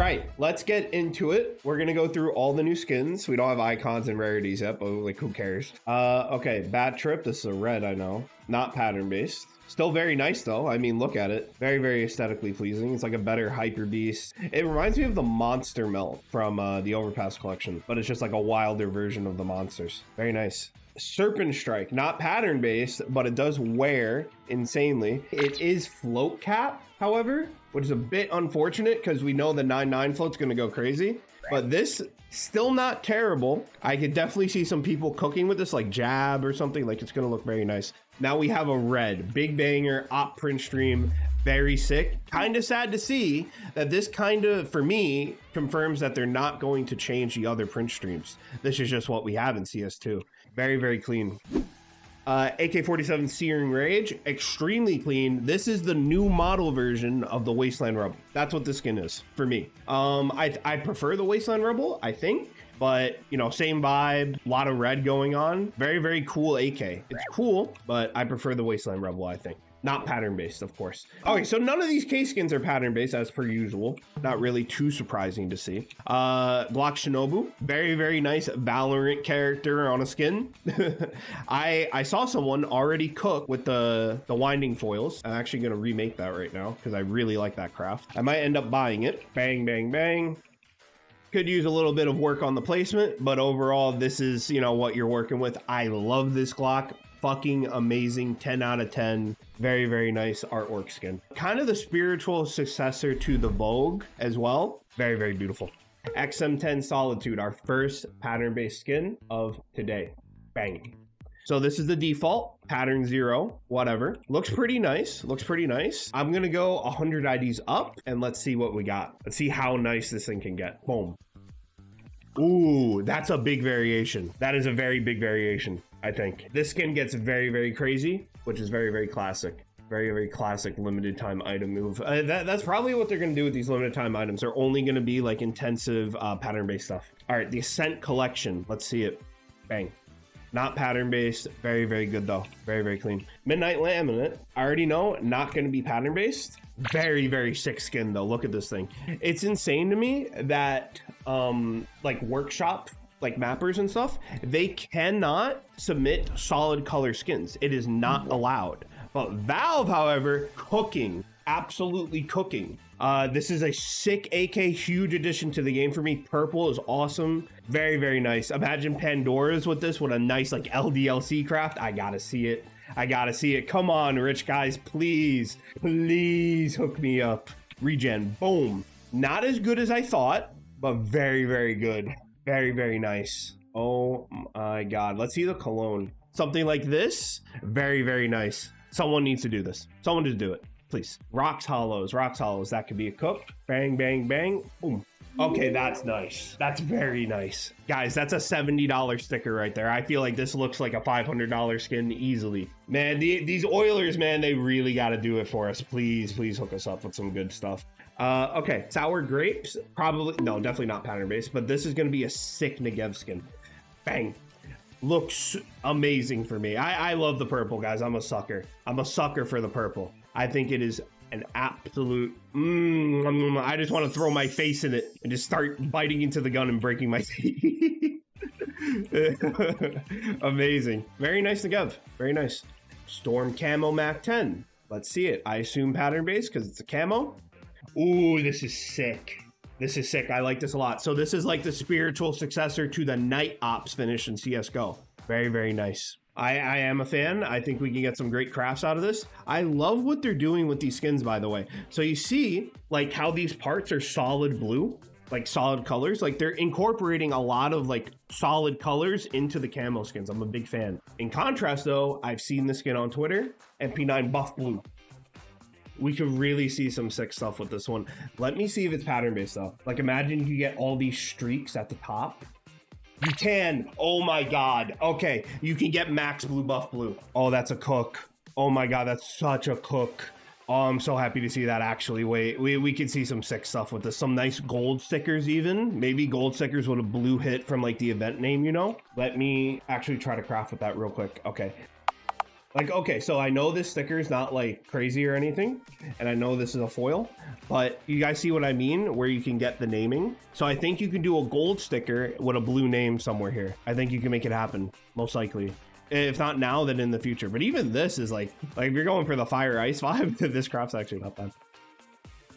right, let's get into it. We're gonna go through all the new skins. We don't have icons and rarities yet, but like, who cares? Okay, Bad Trip. This is a red, I know. Not pattern based. Still very nice though. I mean, look at it. Very, very aesthetically pleasing. It's like a better Hyper Beast. It reminds me of the Monster Melt from the Overpass collection, but it's just like a wilder version of the monsters. Very nice. Serpent Strike, not pattern based, but it does wear insanely. It is float cap, however, which is a bit unfortunate because we know the 9/9 float's going to go crazy. But this still not terrible. I could definitely see some people cooking with this, like Jab or something. Like, it's going to look very nice. Now we have a red, big banger, op print stream, very sick. Kind of sad to see that this kind of, for me, confirms that they're not going to change the other print streams. This is just what we have in CS2. Very, very clean. AK-47 Searing Rage, extremely clean. This is the new model version of the Wasteland Rebel. That's what this skin is for me. I prefer the Wasteland Rebel, I think, but you know, same vibe, a lot of red going on. Very, very cool AK. It's cool, but I prefer the Wasteland Rebel, I think. Not pattern based, of course. Okay, so none of these K skins are pattern based as per usual. Not really too surprising to see. Glock Shinobu, very, very nice Valorant character on a skin. I saw someone already cook with the winding foils. I'm actually gonna remake that right now because I really like that craft. I might end up buying it. Bang, bang, bang. Could use a little bit of work on the placement, but overall, this is, you know, what you're working with. I love this Glock. Fucking amazing, 10 out of 10. Very, very nice artwork skin. Kind of the spiritual successor to the Vogue as well. Very, very beautiful. XM10 Solitude, our first pattern-based skin of today. Bang. So this is the default, pattern 0, whatever. Looks pretty nice, looks pretty nice. I'm gonna go 100 IDs up and let's see what we got. Let's see how nice this thing can get. Boom. Ooh, that's a big variation. That is a very big variation, I think. This skin gets very, very crazy, which is very, very classic. Very, very classic limited time item move. That's probably what they're going to do with these limited time items. They're only going to be like intensive pattern-based stuff. All right, the Ascent collection. Let's see it. Bang. Not pattern-based. Very, very good, though. Very, very clean. Midnight Laminate. I already know, not going to be pattern-based. Very, very sick skin, though. Look at this thing. It's insane to me that, like, workshop, like, mappers and stuff, they cannot submit solid color skins. It is not allowed. But Valve, however, cooking. Absolutely cooking. This is a sick AK, huge addition to the game for me. Purple is awesome. Very, very nice. Imagine Pandora's with this, with a nice like LDLC craft. I gotta see it. I gotta see it. Come on, rich guys, please, please hook me up. Regen, boom. Not as good as I thought, but very, very good. Very, very nice. Oh my God. Let's see the cologne. Something like this. Very, very nice. Someone needs to do this. Someone to do it. Please. Rocks Hollows. Rocks Hollows. That could be a cook. Bang, bang, bang. Boom. Okay, that's nice. That's very nice. Guys, that's a $70 sticker right there. I feel like this looks like a $500 skin easily. Man, these Oilers, man, they really got to do it for us. Please, please hook us up with some good stuff. Okay, Sour Grapes. Probably, no, definitely not pattern-based, but this is going to be a sick Negev skin. Bang. Looks amazing for me. I love the purple, guys. I'm a sucker. I'm a sucker for the purple. I think it is an absolute I just want to throw my face in it and just start biting into the gun and breaking my teeth. Amazing. Very nice to give. Very nice. Storm Camo Mac 10. Let's see it. I assume pattern based because it's a camo. Ooh, this is sick. This is sick. I like this a lot. So this is like the spiritual successor to the Night Ops finish in CSGO. Very, very nice. I am a fan. I think we can get some great crafts out of this. I love what they're doing with these skins, by the way. So you see like how these parts are solid blue, like solid colors. Like they're incorporating a lot of like solid colors into the camo skins. I'm a big fan. In contrast though, I've seen the skin on Twitter, MP9 buff blue. We could really see some sick stuff with this one. Let me see if it's pattern based though. Like imagine you get all these streaks at the top. You can. Oh my God. Okay. You can get max blue buff blue. Oh, that's a cook. Oh my God. That's such a cook. Oh, I'm so happy to see that actually. Wait, we could see some sick stuff with this. Some nice gold stickers even. Maybe gold stickers with a blue hit from like the event name, you know? Let me actually try to craft with that real quick. Okay. Like, okay, so I know this sticker is not like crazy or anything, and I know this is a foil, but you guys see what I mean, where you can get the naming. So I think you can do a gold sticker with a blue name somewhere here. I think you can make it happen, most likely. If not now, then in the future. But even this is like if you're going for the fire ice vibe, this craft's actually not bad.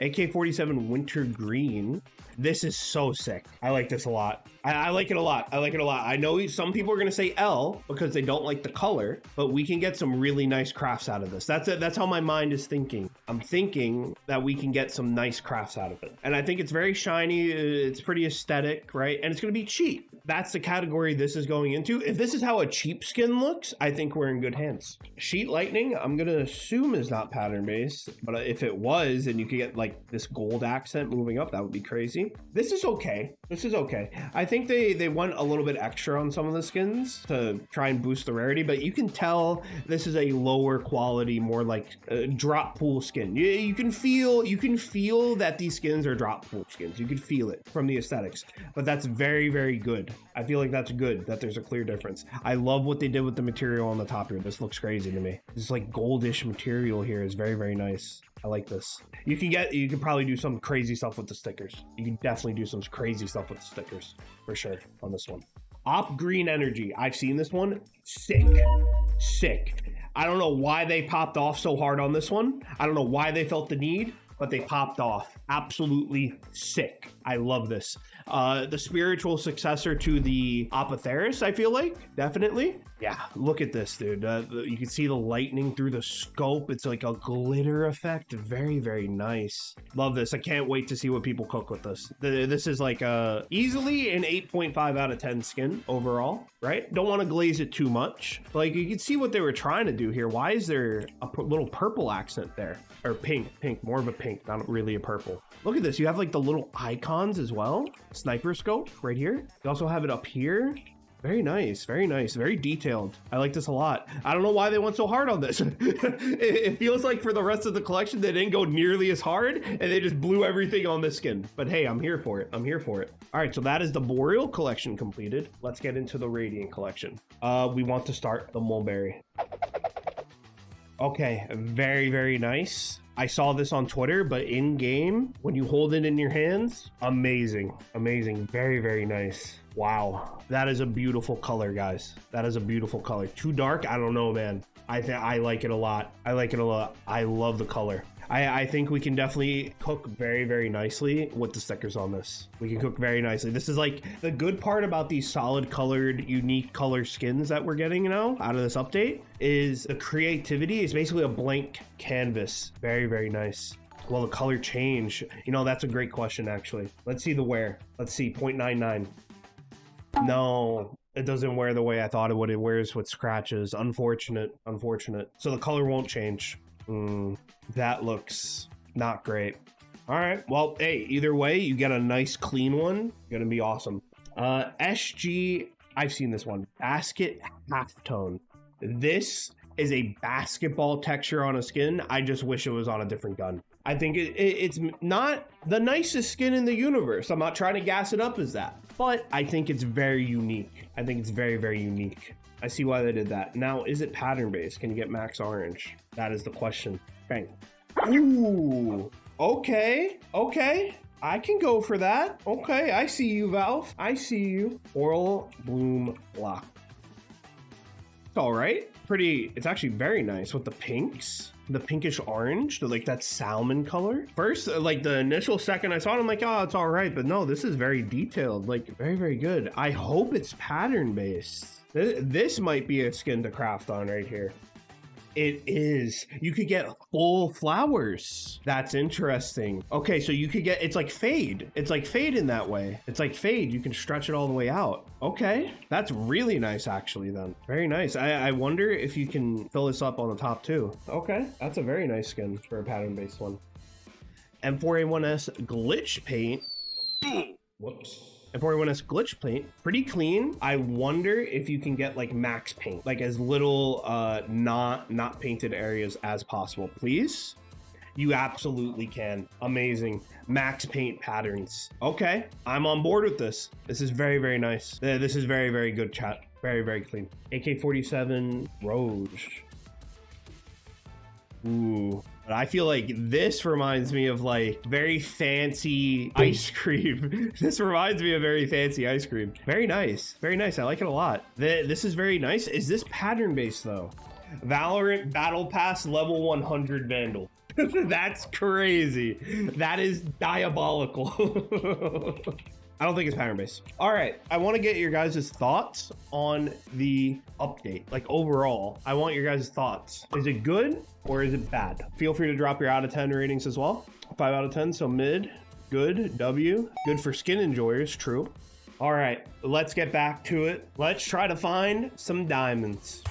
AK-47 Winter Green. This is so sick. I like this a lot. I like it a lot. I like it a lot. I know some people are going to say L because they don't like the color, but we can get some really nice crafts out of this. That's how my mind is thinking. I'm thinking that we can get some nice crafts out of it. And I think it's very shiny. It's pretty aesthetic, right? And it's going to be cheap. That's the category this is going into. If this is how a cheap skin looks, I think we're in good hands. Sheet Lightning, I'm going to assume is not pattern based, but if it was and you could get like this gold accent moving up, that would be crazy. This is okay. This is okay. I think they went a little bit extra on some of the skins to try and boost the rarity, but you can tell this is a lower quality, more like drop pool skin. You can feel that these skins are drop pool skins. You can feel it from the aesthetics, but that's very, very good. I feel like that's good, that there's a clear difference. I love what they did with the material on the top here. This looks crazy to me. This like goldish material here is very, very nice. I like this. You can probably do some crazy stuff with the stickers. You can definitely do some crazy stuff with the stickers for sure on this one. Op Green Energy. I've seen this one. Sick. Sick. I don't know why they popped off so hard on this one. I don't know why they felt the need, but they popped off. Absolutely sick. I love this. The spiritual successor to the Apotheris, I feel like. Definitely. Yeah, look at this, dude. You can see the lightning through the scope. It's like a glitter effect. Very, very nice. Love this. I can't wait to see what people cook with this. This is like easily an 8.5 out of 10 skin overall, right? Don't want to glaze it too much. Like, you can see what they were trying to do here. Why is there a little purple accent there? Or pink, more of a pink, not really a purple. Look at this. You have like the little icons as well. Sniper scope right here. You also have it up here. Very nice, very detailed. I like this a lot. I don't know why they went so hard on this. It feels like for the rest of the collection, they didn't go nearly as hard and they just blew everything on this skin. But hey, I'm here for it. I'm here for it. All right, so that is the Boreal collection completed. Let's get into the Radiant collection. We want to start the Mulberry. Okay, very, very nice. I saw this on Twitter, but in game, when you hold it in your hands, amazing, amazing, very, very nice. Wow, that is a beautiful color, guys. That is a beautiful color. Too dark? I don't know, man. I like it a lot. I like it a lot. I love the color. I think we can definitely cook very, very nicely with the stickers on this. We can cook very nicely. This is like the good part about these solid colored, unique color skins that we're getting now out of this update is the creativity is basically a blank canvas. Very, very nice. Well, the color change, you know, that's a great question, actually. Let's see the wear. Let's see, 0.99. No, it doesn't wear the way I thought it would. It wears with scratches. Unfortunate, unfortunate. So the color won't change. That looks not great. All right, well, hey, either way, you get a nice clean one. Gonna be awesome. SG, I've seen this one. Basket Halftone. This is a basketball texture on a skin. I just wish it was on a different gun. I think it's not the nicest skin in the universe. I'm not trying to gas it up as that, but I think it's very unique. I think it's very, very unique. I see why they did that. Now, is it pattern based? Can you get max orange? That is the question. Bang. Ooh, okay, okay. I can go for that. Okay, I see you, Valve. I see you. Oral Bloom Block. It's all right. Pretty, it's actually very nice with the pinks. The pinkish orange, like that salmon color. First, like the initial second I saw it, I'm like, oh, it's all right. But no, this is very detailed, like very, very good. I hope it's pattern based. This might be a skin to craft on right here. It is. You could get full flowers. That's interesting. Okay, so you could get, it's like fade. It's like fade in that way. It's like fade. You can stretch it all the way out. Okay, that's really nice actually then. Very nice. I wonder if you can fill this up on the top too. Okay, that's a very nice skin for a pattern-based one. M4A1S glitch paint. Whoops. M4A1S glitch paint, pretty clean. I wonder if you can get like max paint, like as little not painted areas as possible, please. You absolutely can. Amazing. Max paint patterns. Okay, I'm on board with this. This is very, very nice. This is very, very good, chat. Very, very clean. AK-47 Roge. Ooh. But I feel like this reminds me of like very fancy ice cream. This reminds me of very fancy ice cream. Very nice. Very nice. I like it a lot. This is very nice. Is this pattern based though? Valorant Battle Pass level 100 Vandal. That's crazy. That is diabolical. I don't think it's pattern based. All right, I want to get your guys' thoughts on the update. Like overall, I want your guys' thoughts. Is it good or is it bad? Feel free to drop your out of 10 ratings as well. 5 out of 10, so mid, good, W, good for skin enjoyers, true. All right, let's get back to it. Let's try to find some diamonds.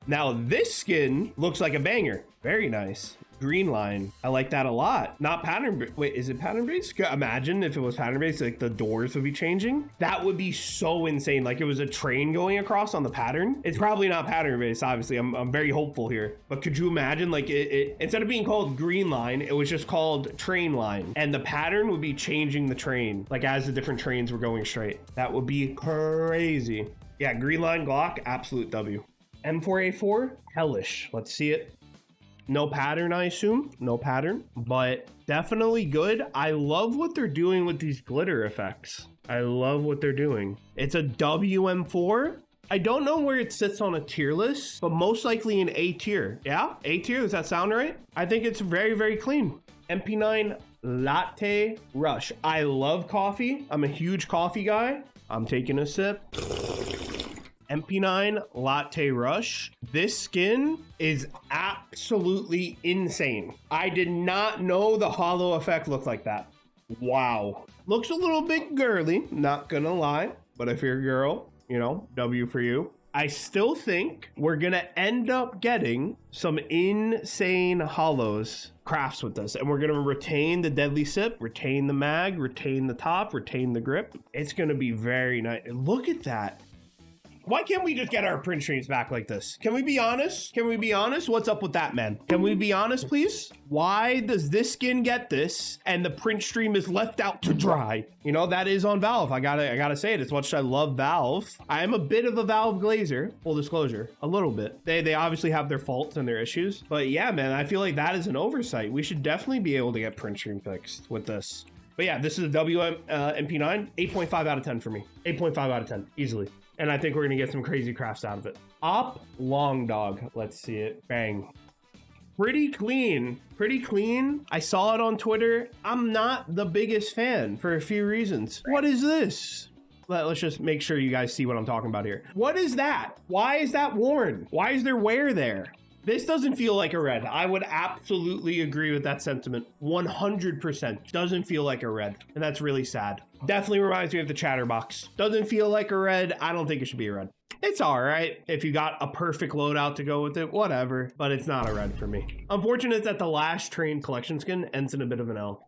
Now this skin looks like a banger. Very nice. Green line. I like that a lot. Not pattern. Wait, is it pattern based? Imagine if it was pattern based, like the doors would be changing. That would be so insane. Like it was a train going across on the pattern. It's probably not pattern based, obviously. I'm very hopeful here. But could you imagine like it instead of being called green line, it was just called train line. And the pattern would be changing the train, like as the different trains were going straight. That would be crazy. Yeah, green line Glock, absolute W. M4A4, hellish. Let's see it. No pattern, I assume. No pattern, but definitely good. I love what they're doing with these glitter effects. I love what they're doing. It's a WM4. I don't know where it sits on a tier list, but most likely an A tier. Yeah, A tier, does that sound right? I think it's very, very clean. MP9 Latte Rush. I love coffee. I'm a huge coffee guy. I'm taking a sip. MP9 Latte Rush. This skin is absolutely insane. I did not know the hollow effect looked like that. Wow. Looks a little bit girly, not gonna lie. But if you're a girl, you know, W for you. I still think we're gonna end up getting some insane hollows crafts with this, and we're gonna retain the deadly sip, retain the mag, retain the top, retain the grip. It's gonna be very nice. Look at that. Why can't we just get our print streams back like this? Can we be honest? Can we be honest? What's up with that, man? Can we be honest, please? Why does this skin get this and the print stream is left out to dry? You know, that is on Valve. I gotta say it. As much as I love Valve, I am a bit of a Valve glazer. Full disclosure, a little bit. They obviously have their faults and their issues, but yeah, man, I feel like that is an oversight. We should definitely be able to get print stream fixed with this. But yeah, this is a MP9, 8.5 out of 10 for me. 8.5 out of 10, easily. And I think we're gonna get some crazy crafts out of it. Op Long Dog, let's see it, bang. Pretty clean, pretty clean. I saw it on Twitter. I'm not the biggest fan for a few reasons. What is this? Let's just make sure you guys see what I'm talking about here. What is that? Why is that worn? Why is there wear there? This doesn't feel like a red. I would absolutely agree with that sentiment. 100% doesn't feel like a red. And that's really sad. Definitely reminds me of the Chatterbox. Doesn't feel like a red. I don't think it should be a red. It's all right if you got a perfect loadout to go with it, whatever, but it's not a red for me. Unfortunate that the last train collection skin ends in a bit of an L.